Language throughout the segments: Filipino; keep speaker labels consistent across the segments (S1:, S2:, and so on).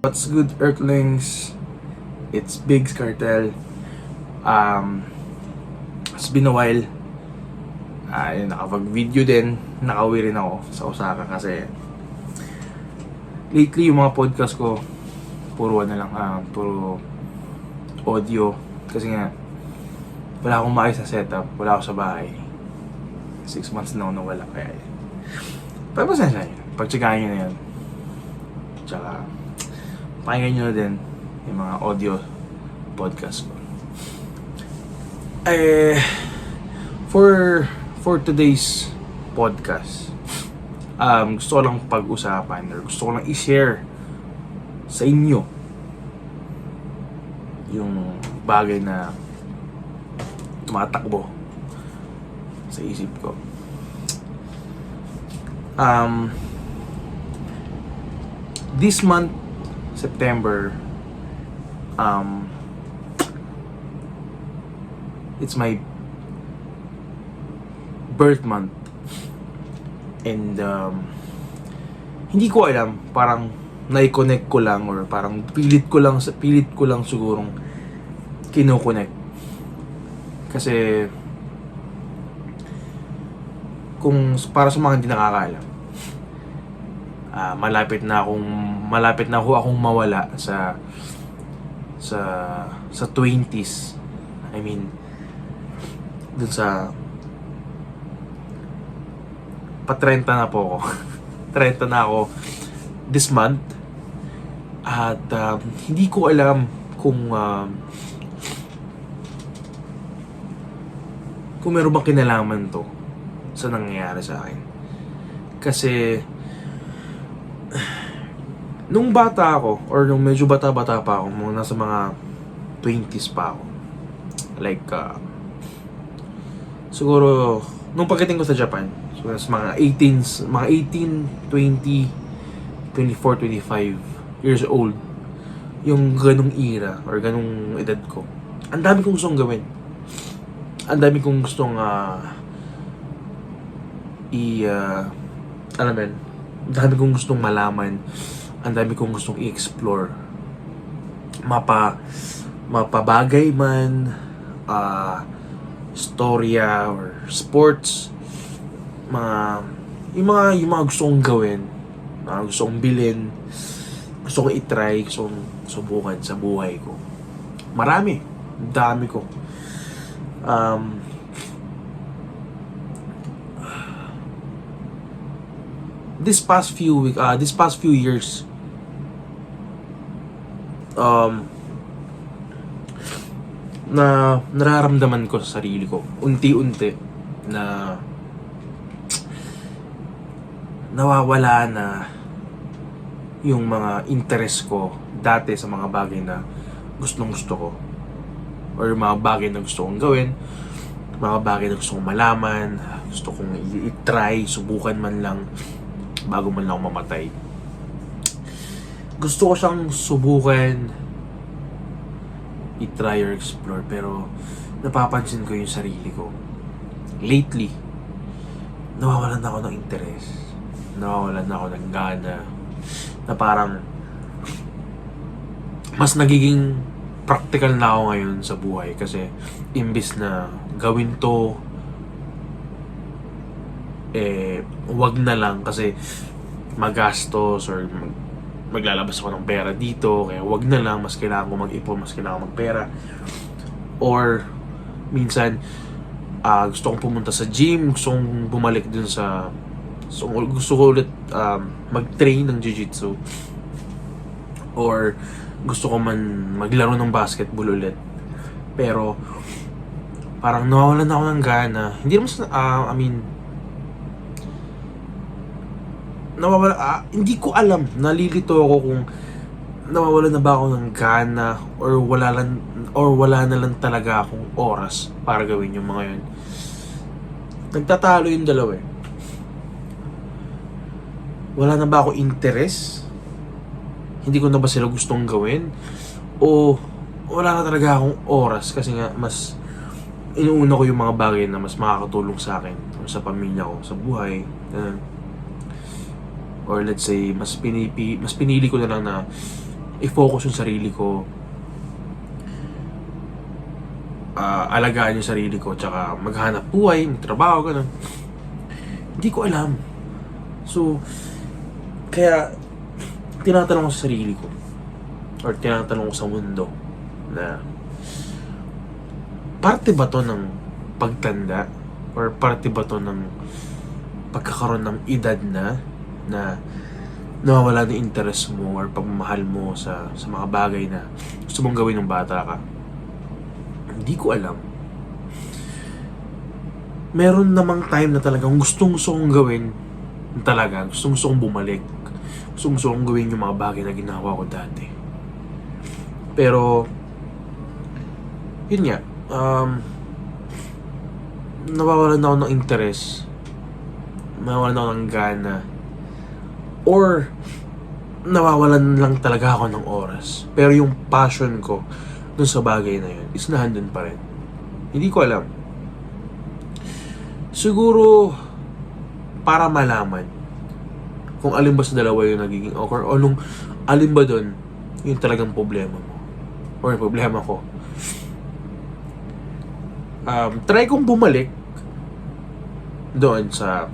S1: What's good, Earthlings? It's Biggs Cartel. It's been a while. Nakapag-video din. Nakauwi rin ako sa Osaka kasi lately yung mga podcast ko puro puro audio kasi nga wala akong maayos na setup, wala ako sa bahay. 6 months na ako nawala kaya pasensya nyo, pagtsikahin nyo na yan. Tsaka pakinggan nyo na din yung mga audio podcast ko. For today's podcast, gusto ko lang pag-usapan or gusto ko lang i-share sa inyo yung bagay na tumatakbo sa isip ko. This month, September, it's my birth month. And hindi ko alam, parang na-connect ko lang or parang pilit ko lang sigurong kino-connect. Kasi kung para sa mga hindi nakakaalam, malapit na akong mawala sa 20s. I mean, dun sa pa-30 na po ako. 30 na ako this month. At hindi ko alam kung meron bang kinalaman to sa nangyayari sa akin. Kasi nung bata ako, or nung medyo bata-bata pa ako, nasa mga 20s pa ako. Like, siguro, nung pagdating ko sa Japan, so sa mga 18, 20, 24, 25 years old, yung ganung era, or ganung edad ko, ang dami kong gustong gawin. Ang dami kong gustong, ang dami kong gustong malaman, ang dami kong gustong i-explore, mapabagay man, storya or sports, yung mga gusto kong gawin, gusto kong bilhin, gusto kong i-try, gusto kong subukan sa buhay ko. Marami, dami ko. This past few years, na nararamdaman ko sa sarili ko unti-unti na nawawala na yung mga interest ko dati sa mga bagay na gustong-gusto ko, or mga bagay na gusto kong gawin, mga bagay na gusto kong malaman, gusto kong i-try, subukan man lang bago man lang mamatay. Gusto ko siyang subukan, i-try or explore, pero napapansin ko yung sarili ko lately, nawawalan ako ng interest, nawawalan ako ng gana, na parang mas nagiging practical na ako ngayon sa buhay. Kasi imbis na gawin to, wag na lang kasi magastos or maglalabas ako ng pera dito, kaya wag na lang, mas kailangan ko mag-ipon, mas kailangan ko magpera. Or minsan gusto kong pumunta sa gym, gusto kong bumalik dun sa gusto ko ulit mag-train ng jiu-jitsu, or gusto ko man maglaro ng basketball ulit, pero parang nawawalan ako ng gana. Hindi naman nawawala, hindi ko alam, nalilito ako kung nawawalan na ba ako ng gana, or wala na lang talaga akong oras para gawin yung mga yun. Nagtatalo yung dalawa eh. Wala na ba ako interest? Hindi ko na ba sila gustong gawin? O wala na talaga akong oras kasi nga mas inuuna ko yung mga bagay na mas makakatulong sa akin o sa pamilya ko, sa buhay. Or let's say, mas pinili ko na lang na i-focus yung sarili ko, alagaan yung sarili ko, tsaka maghanap buhay, magtrabaho, ganun. Hindi ko alam. So, kaya, tinatanong ko sa sarili ko, or tinatanong ko sa mundo, na, parte ba to ng pagtanda? Or parte ba to ng pagkakaroon ng edad na nawawala ng interest mo or pagmamahal mo sa mga bagay na gusto mong gawin ng bata ka? Hindi ko alam. Meron namang time na talagang gustong-gusto kong gawin talaga. Gustong-gusto kong bumalik. Gustong-gusto kong gawin yung mga bagay na ginawa ko dati. Pero, yun nga, nawawalan ako ng interest. Nawawalan ako ng gana. Or, nawawalan lang talaga ako ng oras. Pero yung passion ko dun sa bagay na yun is nandun pa rin. Hindi ko alam. Siguro, para malaman kung alin ba sa dalawa yung nagiging awkward o nung alin ba dun yung talagang problema mo or problema ko. Try kong bumalik doon sa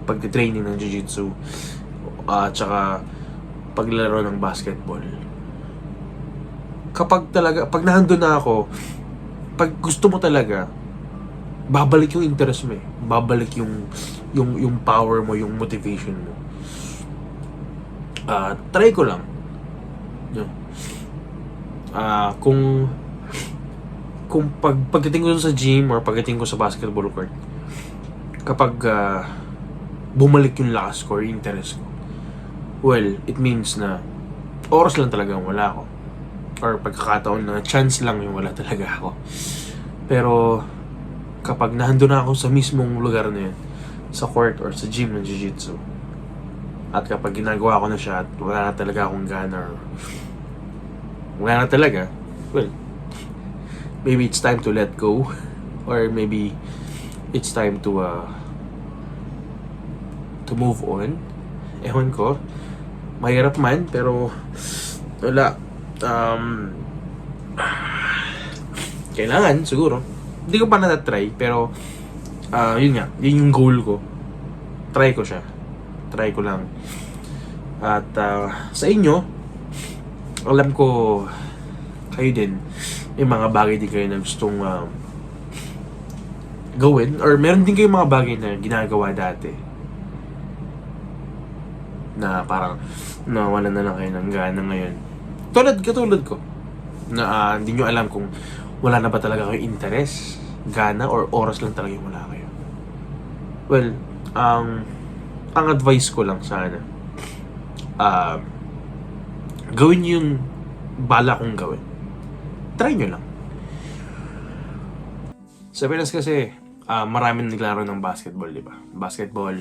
S1: pagtitraining ng jiu-jitsu tsaka paglaro ng basketball. Pag nandun na ako, pag gusto mo talaga, babalik yung interest mo eh. Babalik yung power mo, yung motivation mo. Try ko lang. Kung pagdating ko sa gym or pagdating ko sa basketball court, kapag bumalik yung lakas ko or interest ko, well, it means na oras lang talaga wala ako. Or pagkakataon na chance lang yung wala talaga ako. Pero kapag nandun na ako sa mismong lugar na yun, sa court or sa gym ng jiu-jitsu, at kapag ginagawa ko na siya at wala na talaga akong gana or wala na talaga, well, maybe it's time to let go, or maybe it's time to move on. Ewan ko, mahirap man, pero wala. Kailangan siguro. Hindi ko pa na-try, pero yun nga, yun yung goal ko. Try ko siya. Try ko lang. At sa inyo, alam ko kayo din, may mga bagay din kayo na gustong gawin, or meron din kayo mga bagay na ginagawa dati na parang nawala na lang kayo ng gana ngayon. Katulad ko na hindi nyo alam kung wala na ba talaga kayo interest, gana, or oras lang talaga yung wala kayo. Well, ang advice ko lang sana, gawin yung bala kong gawin. Try nyo lang. Sa Pinas kasi, maraming naglaro ng basketball, di ba? Basketball,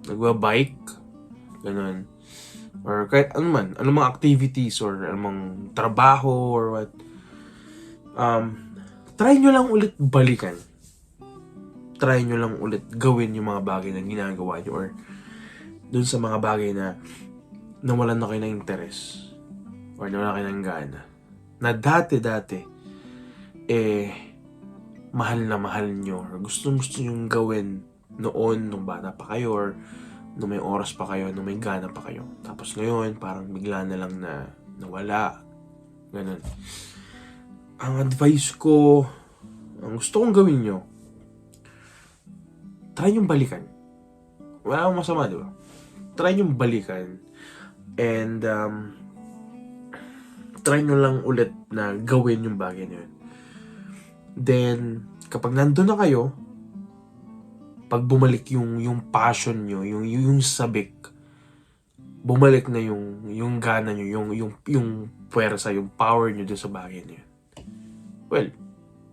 S1: nagwa-bike, ganun. Or kahit ano man, anumang activities or anumang trabaho or what. Try nyo lang ulit balikan. Try nyo lang ulit gawin yung mga bagay na ginagawa nyo, or dun sa mga bagay na nawalan na kayo ng interest or nawalan kayo ng gana. Na dati, mahal na mahal nyo or gusto nyo gawin noon nung bata pa kayo, or nung may oras pa kayo, nung may gana pa kayo. Tapos ngayon, parang bigla na lang na nawala. Ganun. Ang advice ko, ang gusto kong gawin nyo, try nyong balikan. Wala akong masama, di ba? Try nyong balikan. And, try nyo lang ulit na gawin yung bagay na yun. Then, kapag nandun na kayo, pag bumalik yung passion nyo, yung sabik, bumalik na yung gana nyo, yung puwersa, yung power nyo dun sa bagay na yun. Well,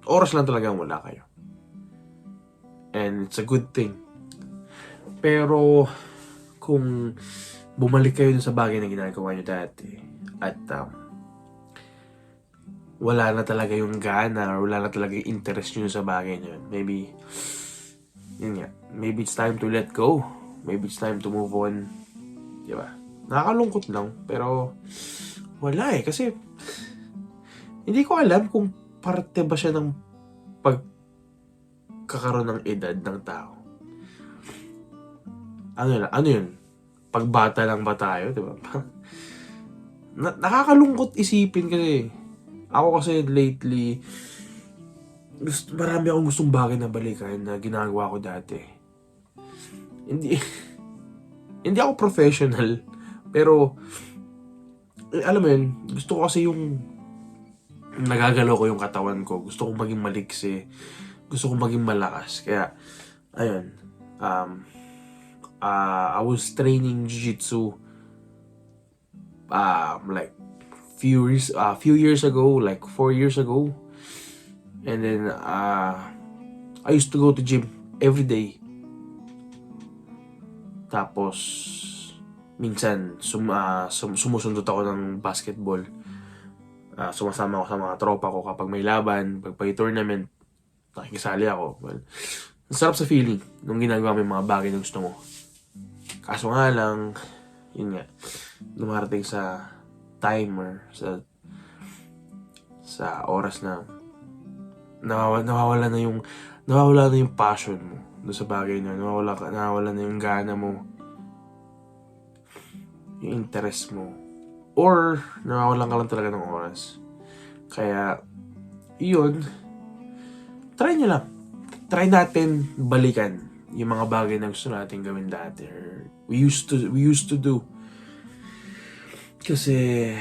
S1: oras lang talaga wala kayo. And it's a good thing. Pero, kung bumalik kayo dun sa bagay na ginagawa nyo dati, at wala na talaga yung gana, or wala na talaga yung interest nyo sa bagay na yun, maybe it's time to let go. Maybe it's time to move on. Diba? Nakakalungkot lang, pero wala eh. Kasi hindi ko alam kung parte ba siya ng pagkakaroon ng edad ng tao. Ano yun? Pagbata lang ba tayo, di ba? Nakakalungkot isipin kasi ako kasi lately marami akong gustong bagay na balikan na ginagawa ko dati. Hindi hindi ako professional, pero alam mo yun, gusto ko kasi yung nagagalaw ko yung katawan ko. Gusto kong maging maliksi. Gusto kong maging malakas. Kaya ayun, I was training jiu-jitsu like few years ago, like 4 years ago. And then I used to go to gym every day. Tapos minsan sumusundot ako ng basketball. Sumasama ako sa mga tropa ko kapag may laban, pag may tournament, nakikisali ako. Well, ang sarap sa feeling nung ginagawa mo yung mga bagay na gusto mo. Kaso nga lang, yun nga, lumarating sa timer, sa oras na nawawala na yung passion mo doon sa bagay na nawawala na yung gana mo, yung interest mo, or nawawalan ka lang talaga ng oras. Kaya yun, try natin balikan yung mga bagay na gusto natin gawin dati, or we used to do. Kasi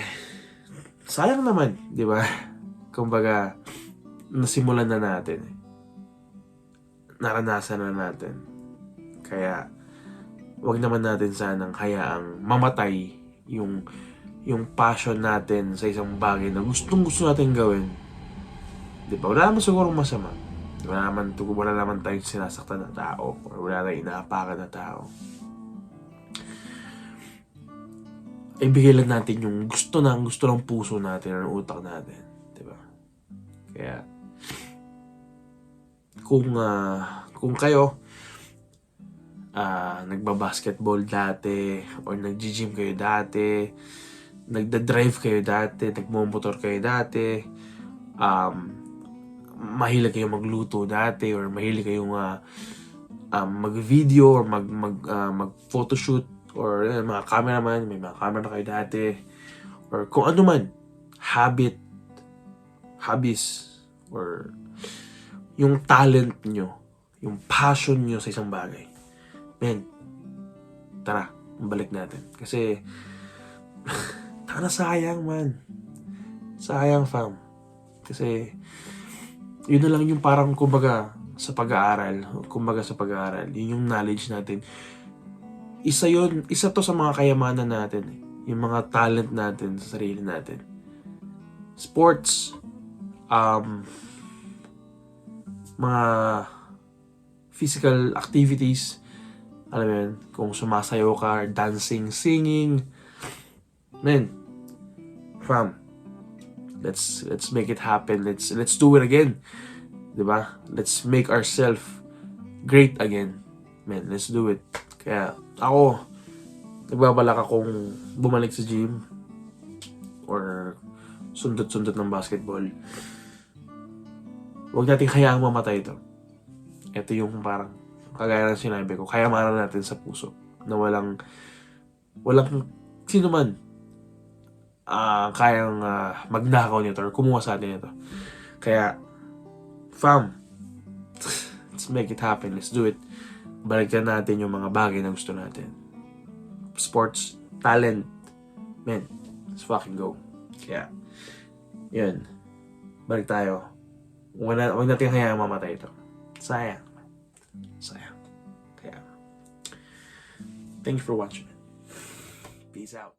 S1: sayang naman, di ba? Kumbaga, nasimulan na natin. Naranasan na natin. Kaya, wag naman natin sanang hayaang mamatay yung passion natin sa isang bagay na gusto natin gawin. Di ba? Wala naman sigurong masama. Wala naman tayong sinasaktan na tao, or wala tayong inaapakan na tao. Ibigay lang natin yung gusto ng puso natin, ng utak natin. Di ba? Kaya, kung kayo nagba-basketball dati, or nag-gym kayo dati, nagda-drive kayo dati, nagmo-motor kayo dati, mahilig kayo magluto dati, or mahilig kayong mag-video, or mag-photoshoot, or mga cameraman, may mga camera kayo dati, or kung ano man, hobbies, or yung talent nyo, yung passion nyo sa isang bagay. Men, tara, balik natin. Kasi, sayang man. Sayang, fam. Kasi, yun na lang yung parang, kumbaga sa pag-aaral, yun yung knowledge natin. Isa to sa mga kayamanan natin, yung mga talent natin sa sarili natin. Sports, mga physical activities, alam mo yun, kung sumasayaw ka, dancing, singing, man, fam, let's make it happen. Let's do it again, diba? Let's make ourselves great again, man. Let's do it. Kaya ako, nagbabalak akong bumalik sa gym, or sundot-sundot ng basketball. Huwag nating hayaang mamatay ito. Ito yung parang, kagaya ng sinabi ko, kayamanan natin sa puso, na walang sino man kayang magnakaw nito, or kumuha sa atin ito. Kaya, fam, let's make it happen. Let's do it. Balikan natin yung mga bagay na gusto natin. Sports, talent, man, let's fucking go. Kaya, yun, balik tayo. Huwag natin hayaan mamatay ito. Sayang. Kaya, thank you for watching. Peace out.